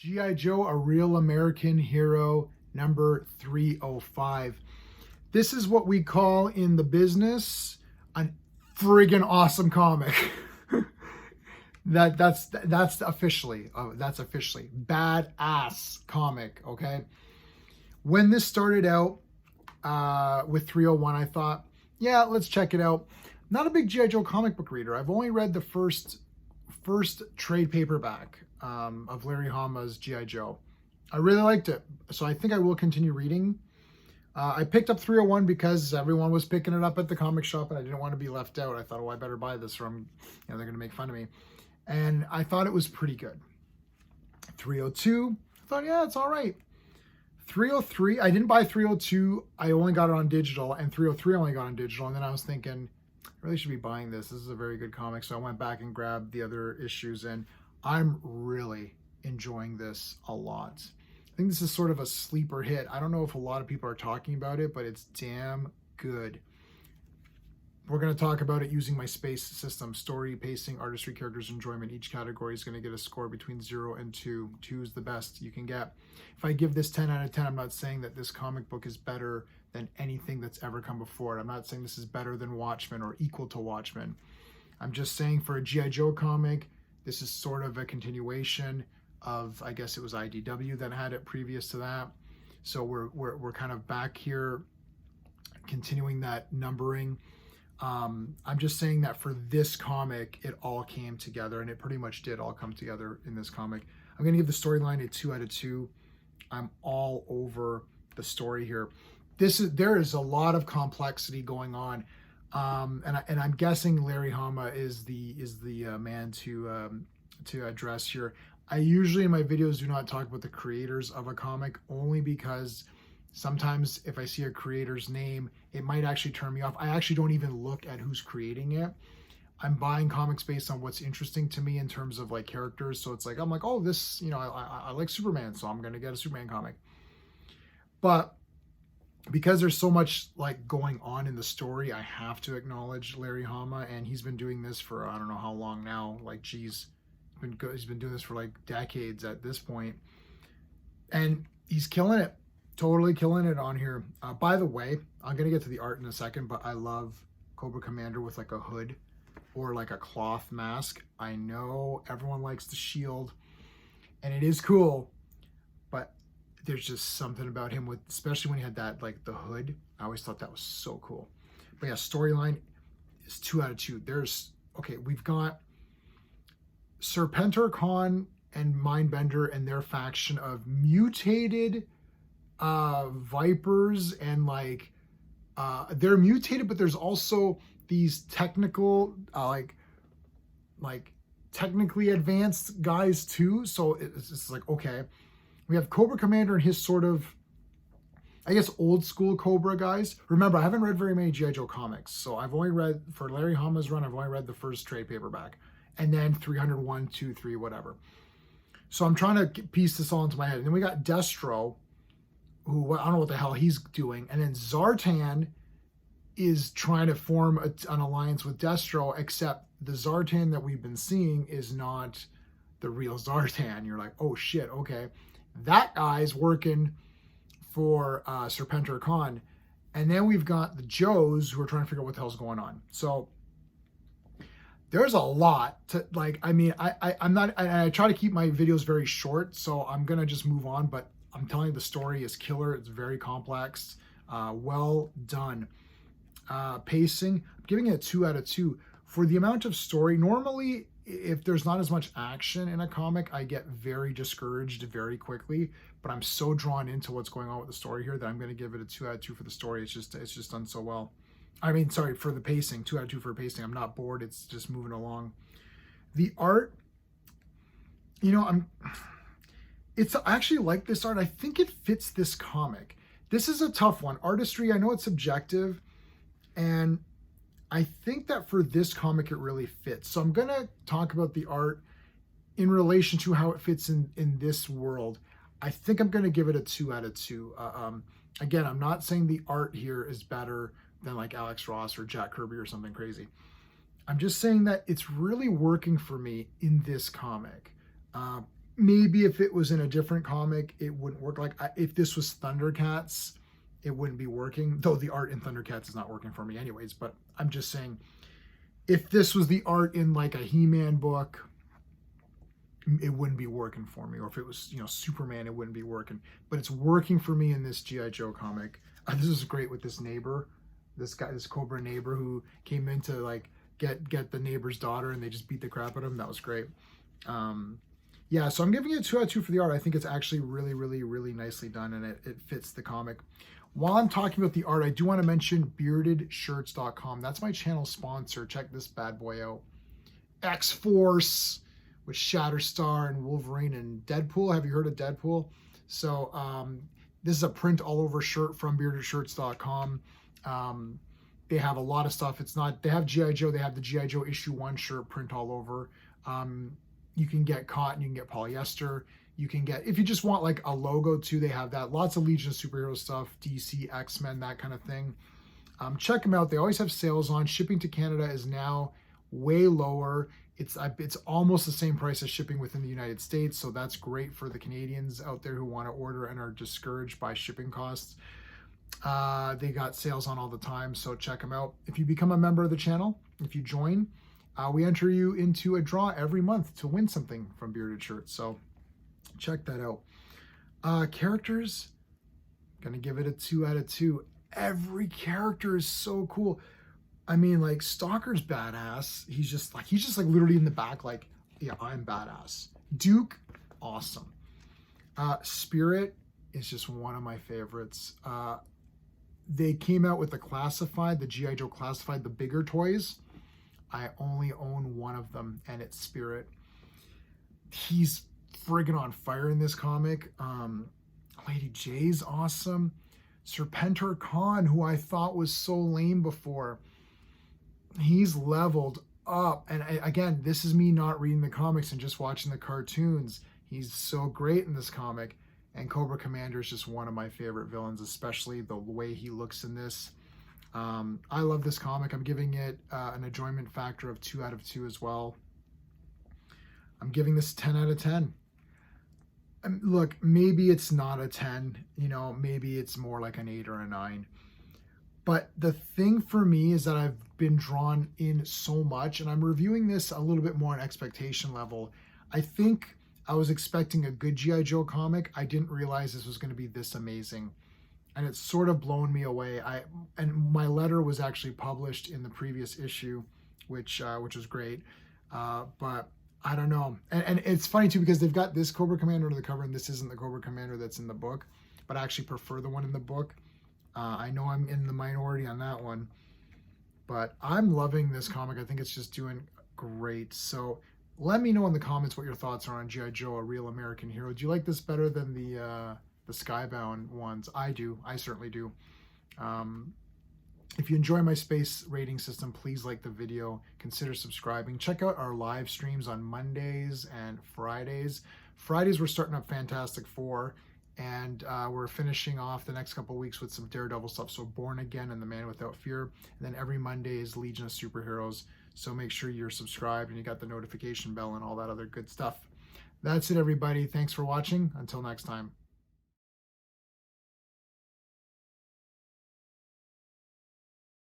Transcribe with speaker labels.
Speaker 1: G.I. Joe, A Real American Hero, number 305. This is what we call in the business an friggin' awesome comic. that's officially badass comic. Okay, when this started out with 301, I thought, yeah, let's check it out. Not a big G.I. Joe comic book reader. I've only read the first trade paperback of Larry Hama's G.I. Joe. I really liked it, so I think I will continue reading. I picked up 301 because everyone was picking it up at the comic shop, and I didn't want to be left out. I thought, oh, I better buy this, or they're going to make fun of me. And I thought it was pretty good. 302, I thought, yeah, it's all right. 303, I didn't buy 302. I only got it on digital, and 303 I only got on digital. And then I was thinking, I really should be buying this. This is a very good comic. So I went back and grabbed the other issues, and I'm really enjoying this a lot. I think this is sort of a sleeper hit. I don't know if a lot of people are talking about it, but it's damn good. We're going to talk about it using my space system: story, pacing, artistry, characters, enjoyment. Each category is going to get a score between 0 and 2. 2 is the best you can get. If I give this 10 out of 10, I'm not saying that this comic book is better than anything that's ever come before it. I'm not saying this is better than Watchmen or equal to Watchmen. I'm just saying for a G.I. Joe comic, this is sort of a continuation of, I guess it was IDW that had it previous to that. So we're kind of back here continuing that numbering. I'm just saying that for this comic, it all came together, and it pretty much did all come together in this comic. I'm going to give the storyline a 2 out of 2. I'm all over the story here. There is a lot of complexity going on, and I'm guessing Larry Hama is the man to address here. I usually in my videos do not talk about the creators of a comic, only because sometimes if I see a creator's name, it might actually turn me off. I actually don't even look at who's creating it. I'm buying comics based on what's interesting to me in terms of like characters. So it's like, I'm like, oh, this, I like Superman, so I'm going to get a Superman comic. But because there's so much like going on in the story, I have to acknowledge Larry Hama, and he's been doing this for I don't know how long now. Like, geez, he's been doing this for like decades at this point, and he's killing it. Totally killing it on here. By the way, I'm gonna get to the art in a second, but I love Cobra Commander with like a hood or like a cloth mask. I know everyone likes the shield, and it is cool, but there's just something about him with, especially when he had that like the hood. I always thought that was so cool. But yeah, storyline is 2 out of 2. We've got Serpentor Khan and Mindbender and their faction of mutated vipers, and like they're mutated, but there's also these technical like technically advanced guys too. So it's like, okay, we have Cobra Commander and his sort of, I guess, old school Cobra guys. Remember, I haven't read very many G.I. Joe comics, so I've only read, for Larry Hama's run, I've only read the first trade paperback, and then 301, 2, 3, whatever. So I'm trying to piece this all into my head. And then we got Destro, who I don't know what the hell he's doing, and then Zartan is trying to form an alliance with Destro, except the Zartan that we've been seeing is not the real Zartan. You're like, oh shit, okay. That guy's working for Serpentor Khan. And then we've got the Joes who are trying to figure out what the hell's going on. So there's a lot to, like, I mean, I'm not, I try to keep my videos very short, so I'm going to just move on, but I'm telling you, the story is killer. It's very complex. Well done. Pacing, I'm giving it a 2 out of 2. For the amount of story, normally, if there's not as much action in a comic, I get very discouraged very quickly, but I'm so drawn into what's going on with the story here that I'm going to give it a 2 out of 2 for the story. It's just done so well. I mean, sorry, for the pacing, 2 out of 2 for pacing. I'm not bored. It's just moving along. The art, I actually like this art. I think it fits this comic. This is a tough one. Artistry, I know it's subjective, and I think that for this comic, it really fits. So I'm going to talk about the art in relation to how it fits in this world. I think I'm going to give it a 2 out of 2. Again, I'm not saying the art here is better than like Alex Ross or Jack Kirby or something crazy. I'm just saying that it's really working for me in this comic. maybe if it was in a different comic, it wouldn't work. Like if this was Thundercats, it wouldn't be working. Though the art in Thundercats is not working for me anyways. But I'm just saying, if this was the art in like a He-Man book, it wouldn't be working for me. Or if it was, you know, Superman, it wouldn't be working. But it's working for me in this G.I. Joe comic. This is great with this neighbor, this guy, this Cobra neighbor who came in to like get the neighbor's daughter, and they just beat the crap out of him. That was great. Yeah, so I'm giving it 2 out of 2 for the art. I think it's actually really, really, really nicely done, and it fits the comic. While I'm talking about the art, I do want to mention beardedshirts.com. That's my channel sponsor. Check this bad boy out. X-Force with Shatterstar and Wolverine and Deadpool. Have you heard of Deadpool? So this is a print all over shirt from beardedshirts.com. They have a lot of stuff. It's not, they have G.I. Joe. They have the G.I. Joe issue 1 shirt print all over. You can get cotton, you can get polyester, you can get, if you just want like a logo too, they have that. Lots of Legion of Superhero stuff, DC, X-Men, that kind of thing. Check them out. They always have sales on. Shipping to Canada is now way lower. It's almost the same price as shipping within the United States, so that's great for the Canadians out there who want to order and are discouraged by shipping costs. They got sales on all the time, so check them out. If you become a member of the channel, if you join, we enter you into a draw every month to win something from Bearded Shirts, so check that out. Characters, gonna give it a 2 out of 2. Every character is so cool. I mean, like, Stalker's badass. He's just like literally in the back, like, yeah, I'm badass. Duke, awesome. Spirit is just one of my favorites. They came out with the Classified, the G.I. Joe Classified, the bigger toys. I only own one of them, and it's Spirit. He's friggin' on fire in this comic. Lady J's awesome. Serpentor Khan, who I thought was so lame before, he's leveled up. And again, this is me not reading the comics and just watching the cartoons. He's so great in this comic. And Cobra Commander is just one of my favorite villains, especially the way he looks in this. I love this comic. I'm giving it an enjoyment factor of 2 out of 2 as well. I'm giving this 10 out of 10. Look, maybe it's not a 10, you know, maybe it's more like an 8 or a 9. But the thing for me is that I've been drawn in so much, and I'm reviewing this a little bit more on expectation level. I think I was expecting a good G.I. Joe comic. I didn't realize this was going to be this amazing. And it's sort of blown me away. And my letter was actually published in the previous issue, which was great. But I don't know. And it's funny too, because they've got this Cobra Commander on the cover, and this isn't the Cobra Commander that's in the book, but I actually prefer the one in the book. I know I'm in the minority on that one, but I'm loving this comic. I think it's just doing great. So let me know in the comments what your thoughts are on G.I. Joe, A Real American Hero. Do you like this better than the Skybound ones? I do. I certainly do. If you enjoy my space rating system, please like the video. Consider subscribing. Check out our live streams on Mondays and Fridays. Fridays, we're starting up Fantastic Four, and we're finishing off the next couple of weeks with some Daredevil stuff. So Born Again and The Man Without Fear. And then every Monday is Legion of Superheroes. So make sure you're subscribed and you got the notification bell and all that other good stuff. That's it, everybody. Thanks for watching. Until next time.